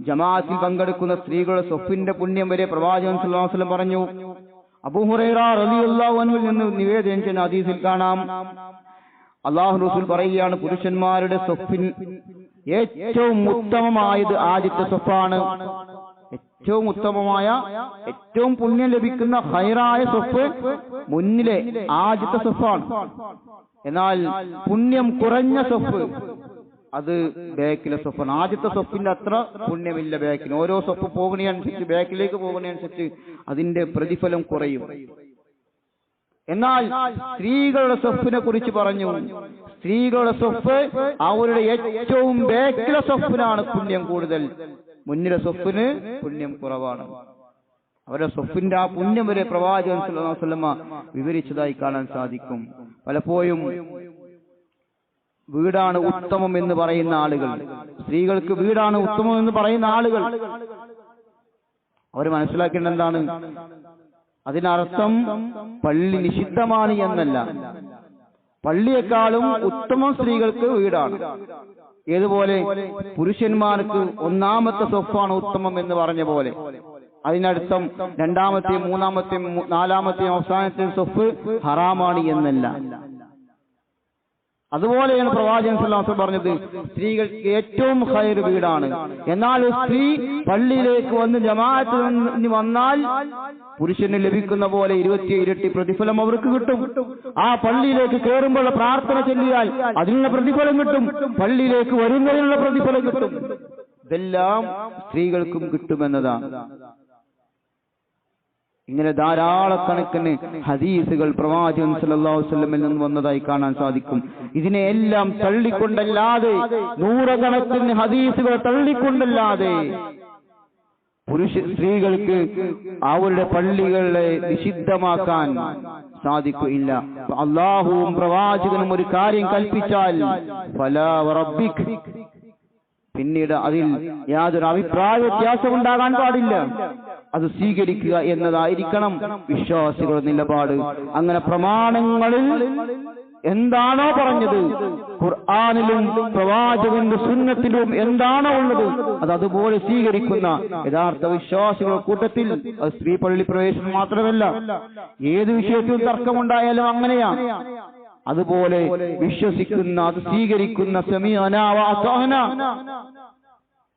ജമാഅത്തിൽ പങ്കെടുക്കുന്ന സ്ത്രീകളുടെ സ്വഫിന്റെ പുണ്യം വരെ പ്രവാചകൻ സല്ലല്ലാഹു അലൈഹി വസല്ലം പറഞ്ഞു. അബൂ ഹുറൈറ റളിയല്ലാഹു അൻഹുവിൽ നിന്ന് നിവേദനം ചെയ്യുന്ന ഹദീസിൽ കാണാം, അല്ലാഹു റസൂൽ പറയുകയാണ്, പുരുഷന്മാരുടെ സ്വഫിൽ ഏറ്റവും ഉത്തമമായത് ആദ്യത്തെ സ്വഫാണ്. ഏറ്റവും ഉത്തമമായ, ഏറ്റവും പുണ്യം ലഭിക്കുന്ന ഹൈറായ സ്വഫ് മുന്നിലെ ആദ്യത്തെ സ്വഫാണ്. എന്നാൽ പുണ്യം കുറഞ്ഞ സ്വഫ് അത് ബാക്കിലെ സ്വഫാണ്. ആദ്യത്തെ സ്വഫിന്റെ അത്ര പുണ്യമില്ല ബാക്കിന്. ഓരോ സ്വഫ് പോകുന്നതിനനുസരിച്ച്, ബാക്കിലേക്ക് പോകുന്നതിനനുസരിച്ച് അതിന്റെ പ്രതിഫലം കുറയും. എന്നാൽ സ്ത്രീകളുടെ സ്വഫിനെ കുറിച്ച് പറഞ്ഞു, സ്ത്രീകളുടെ സ്വഫ് അവരുടെ ഏറ്റവും ബാക്കിലെ സ്വഫിനാണ് പുണ്യം കൂടുതൽ, മുന്നിലെ സ്വഫിന് പുണ്യം കുറവാണ്. അവരുടെ സ്വഫിന്റെ ആ പുണ്യം വരെ പ്രവാചകൻ സല്ലല്ലാഹു അലൈഹി വസല്ലമ വിവരിച്ചതായി കാണാൻ സാധിക്കും. പലപ്പോഴും വീടാണ് ഉത്തമം എന്ന് പറയുന്ന ആളുകൾ, സ്ത്രീകൾക്ക് വീടാണ് ഉത്തമം എന്ന് പറയുന്ന ആളുകൾ, അവർ മനസ്സിലാക്കേണ്ടത് എന്താണ്? അതിനർത്ഥം പള്ളി നിഷിദ്ധമാണ് എന്നല്ല. പള്ളിയെക്കാളും ഉത്തമം സ്ത്രീകൾക്ക് വീടാണ്. ഏതുപോലെ പുരുഷന്മാർക്ക് ഒന്നാമത്തെ സ്വഫാണ് ഉത്തമം എന്ന് പറഞ്ഞ പോലെ അതിനർത്ഥം രണ്ടാമത്തെയും മൂന്നാമത്തെയും നാലാമത്തെയും അവസാനത്തെയും സൊഫ് ഹറാമാണ് എന്നല്ല. അതുപോലെയാണ് പ്രവാചകൻ സല്ലല്ലാഹു അലൈഹി വസല്ലം പറഞ്ഞത്, സ്ത്രീകൾക്ക് ഏറ്റവും ഖൈർ വീടാണ്. എന്നാൽ ഒരു സ്ത്രീ പള്ളിയിലേക്ക് വന്ന് ജമാഅത്തിന് വന്നാൽ പുരുഷന് ലഭിക്കുന്ന പോലെ 27 ഇരട്ടി പ്രതിഫലം അവർക്ക് കിട്ടും. ആ പള്ളിയിലേക്ക് കയറുമ്പോൾ പ്രാർത്ഥന ചൊല്ലിയാൽ അതിനുള്ള പ്രതിഫലം കിട്ടും, പള്ളിയിലേക്ക് വരുന്നതിനുള്ള പ്രതിഫലം കിട്ടും. ഇതെല്ലാം സ്ത്രീകൾക്കും കിട്ടുമെന്നതാണ്. ഇങ്ങനെ ധാരാളക്കണക്കിന് ഹദീസുകൾ പ്രവാചകൻ സല്ലല്ലാഹു അലൈഹി വസല്ലമയിൽ നിന്ന് വന്നതായി കാണാൻ സാധിക്കും. ഇതിനെല്ലാം തള്ളിക്കൊണ്ടല്ലാതെ, നൂറുകണക്കിന് ഹദീസുകൾ തള്ളിക്കൊണ്ടല്ലാതെ സ്ത്രീകൾക്ക് അവരുടെ പള്ളികളെ നിഷിദ്ധമാക്കാൻ സാധിക്കില്ല. അല്ലാഹുവും പ്രവാചകനും ഒരു കാര്യം കൽപ്പിച്ചാൽ ഫലാ വറബ്ബിക്, പിന്നീട് അതിൽ യാതൊരു അഭിപ്രായ വ്യത്യാസം ഉണ്ടാകാൻ പാടില്ല. അത് സ്വീകരിക്കുക എന്നതായിരിക്കണം വിശ്വാസികളുടെ നിലപാട്. അങ്ങനെ പ്രമാണങ്ങളിൽ എന്താണോ പറഞ്ഞത്, ഖുർആനിലും പ്രവാചകന്റെ സുന്നത്തിലും എന്താണോ ഉള്ളത്, അത് അതുപോലെ സ്വീകരിക്കുന്ന യഥാർത്ഥ വിശ്വാസികളുടെ കൂട്ടത്തിൽ അത് സ്ത്രീ പള്ളി പ്രവേശനം മാത്രമല്ല, ഏത് വിഷയത്തിലും തർക്കമുണ്ടായാലും അങ്ങനെയാണ്. അതുപോലെ വിശ്വസിക്കുന്ന, അത് സ്വീകരിക്കുന്ന, സമീഅനാ വ അത്അനാ,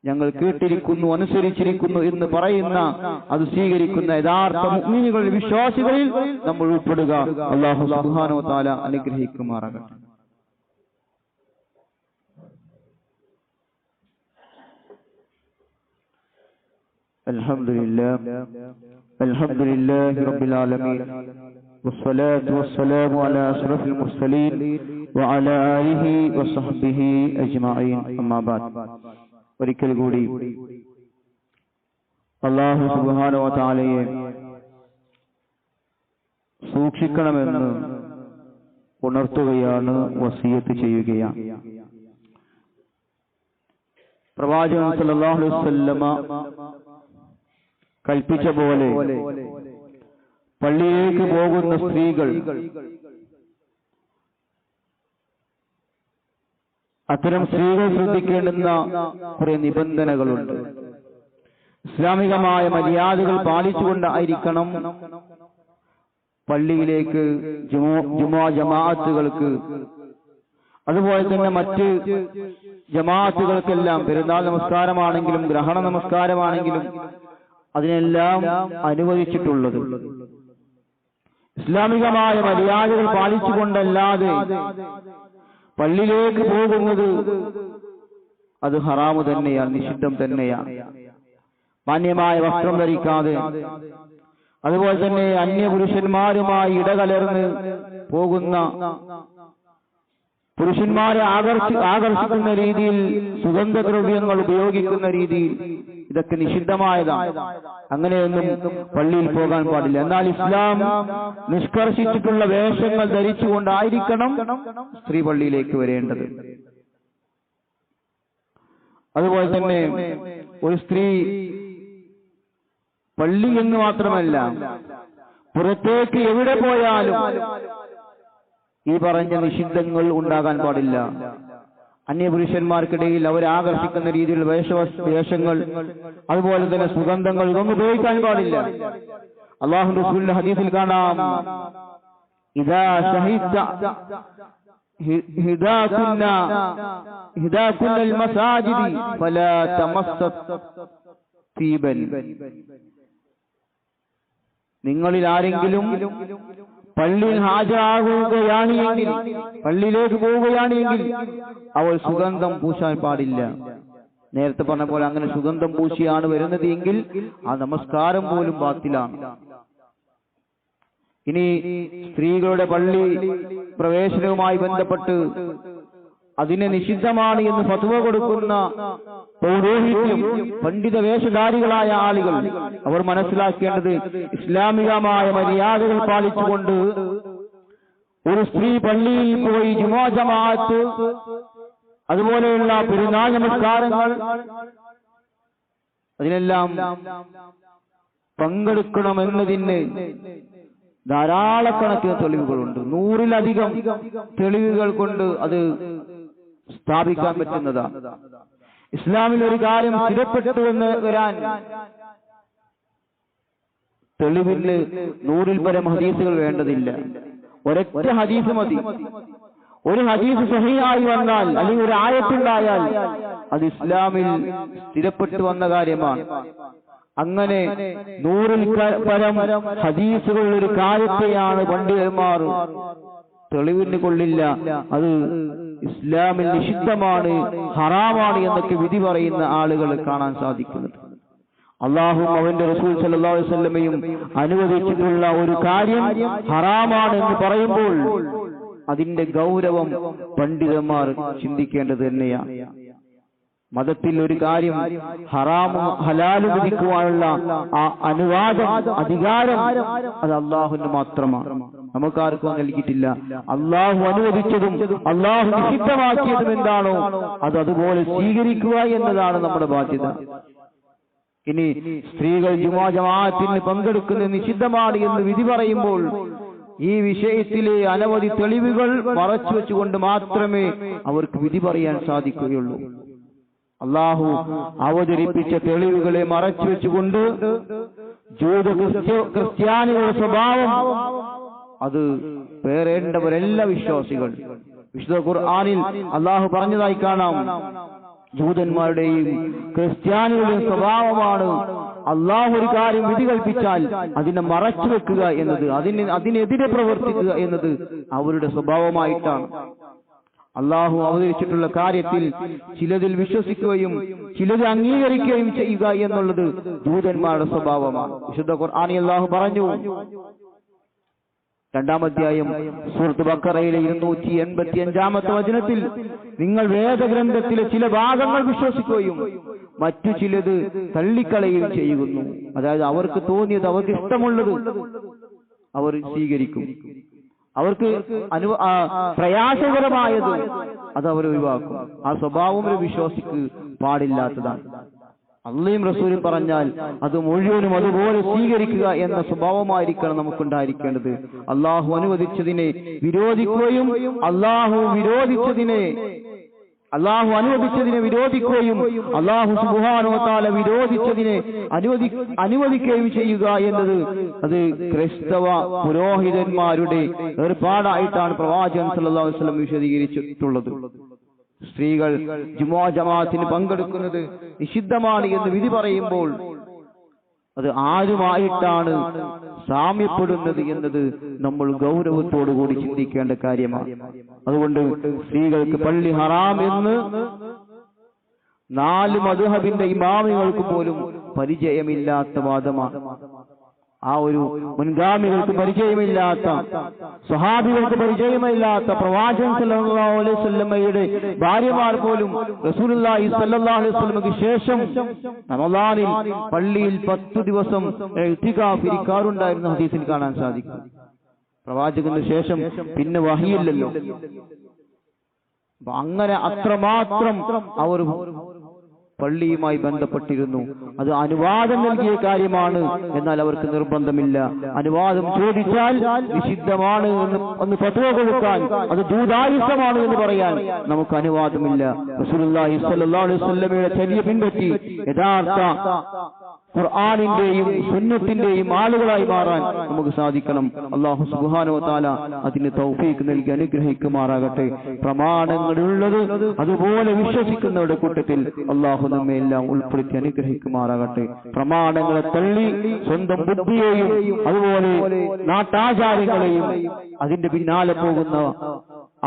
ഞങ്ങൾ കേട്ടിരിക്കുന്നു, അനുസരിച്ചിരിക്കുന്നു എന്ന് പറയുന്ന, അത് സ്വീകരിക്കുന്ന യഥാർത്ഥ മുഅ്മിനീകളിൽ, വിശ്വാസികളിൽ നമ്മൾ ഉൾപ്പെടുക. അല്ലാഹു സുബ്ഹാനഹു വ തആല അനുഗ്രഹിക്കുമാറാകട്ടെ. അൽഹംദുലില്ലാഹി റബ്ബിൽ ആലമീൻ വസ്സലാത്തു വസ്സലാമു അലാ അഷ്റഫിൽ മുർസലീൻ വഅലാ ആലിഹി വസഹ്ബിഹി അജ്മഈൻ. അമ്മാ ബഅദ്. ഒരിക്കൽ കൂടി അല്ലാഹു സുബ്ഹാനഹു വ തആലയെ സൂക്ഷിക്കണമെന്ന് ഉണർത്തുകയാണ്, വസിയത്ത് ചെയ്യുകയാണ്. പ്രവാചകൻ സല്ലല്ലാഹു അലൈഹി വസല്ലമ കൽപ്പിച്ച പോലെ പള്ളിയിലേക്ക് പോകുന്ന സ്ത്രീകൾ അത്തരം സ്ത്രീകൾ ശ്രദ്ധിക്കേണ്ടുന്ന കുറെ നിബന്ധനകളുണ്ട്. ഇസ്ലാമികമായ മര്യാദകൾ പാലിച്ചുകൊണ്ടായിരിക്കണം പള്ളിയിലേക്ക് ജുമുഅ ജമാഅത്തുകൾക്ക്, അതുപോലെ തന്നെ മറ്റ് ജമാഅത്തുകൾക്കെല്ലാം, പെരുന്നാൾ നമസ്കാരമാണെങ്കിലും ഗ്രഹണ നമസ്കാരമാണെങ്കിലും അതിനെല്ലാം അനുവദിച്ചിട്ടുള്ളത്. ഇസ്ലാമികമായ മര്യാദകൾ പാലിച്ചുകൊണ്ടല്ലാതെ പള്ളിയിലേക്ക് പോകുന്നത് അത് ഹറാമു തന്നെയാണ്, നിഷിദ്ധം തന്നെയാണ്. മാന്യമായ വസ്ത്രം ധരിക്കാതെ, അതുപോലെ തന്നെ അന്യപുരുഷന്മാരുമായി ഇടകലർന്ന് പോകുന്ന, പുരുഷന്മാരെ ആകർഷിക്കുന്ന രീതിയിൽ സുഗന്ധദ്രവ്യങ്ങൾ ഉപയോഗിക്കുന്ന രീതിയിൽ, ഇതൊക്കെ നിഷിദ്ധമായതാണ്. അങ്ങനെയൊന്നും പള്ളിയിൽ പോകാൻ പാടില്ല. എന്നാൽ ഇസ്ലാം നിഷ്കർഷിച്ചിട്ടുള്ള വേഷങ്ങൾ ധരിച്ചുകൊണ്ടായിരിക്കണം സ്ത്രീ പള്ളിയിലേക്ക് വരേണ്ടത്. അതുപോലെ തന്നെ ഒരു സ്ത്രീ പള്ളി എന്ന് മാത്രമല്ല, പുറത്തേക്ക് എവിടെ പോയാലും ഈ പറഞ്ഞ നിഷിദ്ധങ്ങൾ ഉണ്ടാകാൻ പാടില്ല. അന്യപുരുഷന്മാർക്കിടയിൽ അവരെ ആകർഷിക്കുന്ന രീതിയിലുള്ള വേഷങ്ങൾ, അതുപോലെ തന്നെ സുഗന്ധങ്ങൾ, ഇതൊന്നും ഉപയോഗിക്കാൻ പാടില്ല. അല്ലാഹുവിന്റെ റസൂലിന്റെ ഹദീസിൽ കാണാം, ഇദാ ശഹിദത ഹിദാകുന്നൽ മസാജിദി ഫലാ തമസ്സത് തീബൻ. നിങ്ങളിൽ ആരെങ്കിലും പള്ളിയിൽ ഹാജരാകുകയാണ് എങ്കിൽ, പള്ളിയിലേക്ക് പോവുകയാണ് എങ്കിൽ അവൾ സുഗന്ധം പൂശാൻ പാടില്ല. നേരത്തെ പറഞ്ഞ പോലെ അങ്ങനെ സുഗന്ധം പൂശിയാണ് വരുന്നത് എങ്കിൽ ആ നമസ്കാരം പോലും ബാത്തിലാണ്. ഇനി സ്ത്രീകളുടെ പള്ളി പ്രവേശനവുമായി ബന്ധപ്പെട്ട് അതിനെ നിഷിദ്ധമാണ് എന്ന് ഫത്വ കൊടുക്കുന്ന പൗരോഹിത്യം, പണ്ഡിത വേഷധാരികളായ ആളുകൾ, അവർ മനസ്സിലാക്കേണ്ടത് ഇസ്ലാമികമായ മര്യാദകൾ പാലിച്ചുകൊണ്ട് ഒരു സ്ത്രീ പള്ളിയിൽ പോയി ജുമുഅ ജമാഅത്ത്, അതുപോലെയുള്ള പെരുന്നാൾ നമസ്കാരങ്ങൾ, അതിനെല്ലാം പങ്കെടുക്കണമെന്നതിന് ധാരാളക്കണക്കിന് തെളിവുകളുണ്ട്. 100-ലധികം തെളിവുകൾ കൊണ്ട് അത് സ്ഥാപിക്കാൻ പറ്റുന്നതാണ്. ഇസ്ലാമിൽ ഒരു കാര്യം സ്ഥിരപ്പെട്ടു എന്ന് വരാൻ തെളിവിന് 100-ൽ പരം ഹദീസുകൾ വേണ്ടതില്ല. ഒരൊറ്റ ഹദീസ് മതി. ഒരു ഹദീസ് സഹിഹായി വന്നാൽ അല്ലെങ്കിൽ ഒരു ആയത്തുണ്ടായാൽ അത് ഇസ്ലാമിൽ സ്ഥിരപ്പെട്ടു വന്ന കാര്യമാണ്. അങ്ങനെ 100-ൽ പരം ഹദീസുകളുള്ള ഒരു കാര്യത്തെയാണ് പണ്ഡിതന്മാർ തെളിവിന് കൊള്ളില്ല, അത് ഇസ്ലാമിൽ നിഷിദ്ധമാണ്, ഹറാമാണ് എന്നൊക്കെ വിധി പറയുന്ന ആളുകൾ കാണാൻ സാധിക്കുന്നത്. അള്ളാഹും അവന്റെ റസൂൽ സല്ലല്ലാഹു അലൈഹി വസല്ലമയും അനുവദിച്ചിട്ടുള്ള ഒരു കാര്യം ഹറാമാണ് എന്ന് പറയുമ്പോൾ അതിന്റെ ഗൗരവം പണ്ഡിതന്മാർ ചിന്തിക്കേണ്ടത് തന്നെയാണ്. മതത്തിൽ ഒരു കാര്യം ഹറാമും ഹലാലും വിധിക്കുവാനുള്ള ആ അനുവാദം, അധികാരം അത് അള്ളാഹുവിന് മാത്രമാണ്, നമുക്കാർക്കും നൽകിയിട്ടില്ല. അള്ളാഹു അനുവദിച്ചതും അള്ളാഹു നിഷിദ്ധമാക്കിയതും എന്താണോ അത് അതുപോലെ സ്വീകരിക്കുക എന്നതാണ് നമ്മുടെ ബാധ്യത. ഇനി സ്ത്രീകൾ ജുമാ ജമാഅത്തിന് പങ്കെടുക്കുന്നത് നിഷിദ്ധമാണ് എന്ന് വിധി പറയുമ്പോൾ ഈ വിഷയത്തിലെ അനവധി തെളിവുകൾ മറച്ചു വെച്ചുകൊണ്ട് മാത്രമേ അവർക്ക് വിധി പറയാൻ സാധിക്കുകയുള്ളൂ. അള്ളാഹു അവതരിപ്പിച്ച തെളിവുകളെ മറച്ചു വെച്ചുകൊണ്ട് ജൂത ക്രിസ്ത്യാനികളുടെ സ്വഭാവം അത് പേറേണ്ടവരെല്ലാ വിശ്വാസികൾ. വിശുദ്ധ ഖുർആനിൽ അള്ളാഹു പറഞ്ഞതായി കാണാം, ജൂതന്മാരുടെയും ക്രിസ്ത്യാനികളുടെയും സ്വഭാവമാണ് അള്ളാഹു ഒരു കാര്യം വിധി കൽപ്പിച്ചാൽ അതിനെ മറച്ചു വെക്കുക എന്നത്, അതിനെതിരെ പ്രവർത്തിക്കുക എന്നത് അവരുടെ സ്വഭാവമായിട്ടാണ്. അള്ളാഹു അവതരിച്ചിട്ടുള്ള കാര്യത്തിൽ ചിലതിൽ വിശ്വസിക്കുകയും ചിലത് അംഗീകരിക്കുകയും ചെയ്യുക എന്നുള്ളത് ജൂതന്മാരുടെ സ്വഭാവമാണ്. വിശുദ്ധ ഖുർആനിൽ അള്ളാഹു പറഞ്ഞു, 2-ാം അധ്യായം സൂറത്ത് ബഖറയിലെ 285-ാമത്തെ വചനത്തിൽ, നിങ്ങൾ വേദഗ്രന്ഥത്തിലെ ചില ഭാഗങ്ങൾ വിശ്വസിക്കുകയും മറ്റു ചിലത് തള്ളിക്കളയുകയും ചെയ്യുന്നു. അതായത് അവർക്ക് തോന്നിയത്, അവർക്ക് ഇഷ്ടമുള്ളത് അവർ സ്വീകരിക്കും, അവർക്ക് പ്രയാസകരമായത് അത് അവർ ഒഴിവാക്കും. ആ സ്വഭാവം ഒരു വിശ്വാസിക്ക് പാടില്ലാത്തതാണ്. അള്ളയും റസൂലും പറഞ്ഞാൽ അത് മുഴുവനും അതുപോലെ സ്വീകരിക്കുക എന്ന സ്വഭാവമായിരിക്കണം നമുക്കുണ്ടായിരിക്കേണ്ടത്. അള്ളാഹു അനുവദിച്ചതിനെ വിരോധിക്കുകയും അള്ളാഹു അനുവദിച്ചതിനെ വിരോധിക്കുകയും അള്ളാഹു സുബ്ഹാനഹു വ തആല വിരോധിച്ചതിനെ അനുവദിക്കുകയും ചെയ്യുക എന്നത് അത് ക്രൈസ്തവ പുരോഹിതന്മാരുടെ ഏർപ്പാടായിട്ടാണ് പ്രവാചകൻ സല്ലല്ലാഹു അലൈഹി വസല്ലം വിശദീകരിച്ചിട്ടുള്ളത്. സ്ത്രീകൾ ജുമുഅ ജമാഅത്തിന് പങ്കെടുക്കുന്നത് നിഷിദ്ധമാണ് എന്ന് വിധി പറയുമ്പോൾ അത് ആരുമായിട്ടാണ് സാമ്യപ്പെടുന്നത് എന്നത് നമ്മൾ ഗൗരവത്തോടുകൂടി ചിന്തിക്കേണ്ട കാര്യമാണ്. അതുകൊണ്ട് സ്ത്രീകൾക്ക് പള്ളി ഹറാം എന്ന് 4 മദ്ഹബിന്റെ ഇമാമുകൾക്ക് പോലും പരിചയമില്ലാത്ത വാദമാണ്. ആ ഒരു മുൻഗാമികൾക്ക് പരിചയമില്ലാത്ത, സ്വഹാബികൾക്ക് പരിചയമില്ലാത്ത, പ്രവാചകൻ സല്ലല്ലാഹു അലൈഹി വസല്ലമയുടെ ഭാര്യമാർ പോലും റസൂലുള്ളാഹി സല്ലല്ലാഹു അലൈഹി വസല്ലമയ്ക്ക് ശേഷം റമളാനിൽ പള്ളിയിൽ 10 ദിവസം ഇഅ്തികാഫ് ഇരിക്കാറുണ്ടായിരുന്ന ഹദീസിൽ കാണാൻ സാധിക്കും. പ്രവാചകന് ശേഷം പിന്നെ വഹിയില്ലല്ലോ. അങ്ങനെ അത്രമാത്രം അവർ പള്ളിയുമായി ബന്ധപ്പെട്ടിരുന്നു. അത് അനുവാദം നൽകിയ കാര്യമാണ്, എന്നാൽ അവർക്ക് നിർബന്ധമില്ല. അനുവാദം ചോദിച്ചാൽ നിഷിദ്ധമാണ് എന്ന് ഫത്വ കൊടുക്കാൻ, അത് ജൂദായുസമാണ് എന്ന് പറയാൻ നമുക്ക് അനുവാദമില്ല. റസൂലുള്ളാഹി സ്വല്ലല്ലാഹു അലൈഹി വസല്ലമയുടെ ചര്യ പിൻപറ്റി യഥാർത്ഥ ഖുർആനിന്റെയും സുന്നത്തിന്റെയും ആളുകളായി മാറാൻ നമുക്ക് സാധിക്കണം. അല്ലാഹു സുബ്ഹാനഹു വ തആല അതിന് തൗഫീഖ് നൽകി അനുഗ്രഹിക്കുമാറാകട്ടെ. പ്രമാണങ്ങളുള്ളത് അതുപോലെ വിശ്വസിക്കുന്നവരുടെ കൂട്ടത്തിൽ അല്ലാഹു നമ്മെ എല്ലാം ഉൾപ്പെടുത്തി അനുഗ്രഹിക്കുമാറാകട്ടെ. പ്രമാണങ്ങളെ തള്ളി സ്വന്തം ബുദ്ധിയെയും അതുപോലെ നാട്ടാചാരങ്ങളെയും അതിന്റെ പിന്നാലെ പോകുന്ന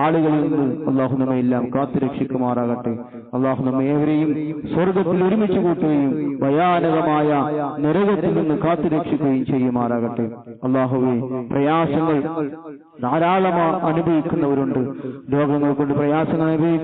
ആളുകളിൽ നിന്ന് അല്ലാഹു നമ്മെ എല്ലാം കാത്തുരക്ഷിക്കുമാറാകട്ടെ. അല്ലാഹു നമ്മെ ഏവരെയും സ്വർഗത്തിൽ ഒരുമിച്ച് കൂട്ടുകയും ഭയാനകമായ നരകത്തിൽ നിന്ന് കാത്തുരക്ഷിക്കുകയും ചെയ്യുമാറാകട്ടെ. അല്ലാഹുവേ, പ്രയാസങ്ങൾ ധാരാളം അനുഭവിക്കുന്നവരുണ്ട്. രോഗങ്ങൾ കൊണ്ട് പ്രയാസങ്ങൾ അനുഭവിക്കുന്ന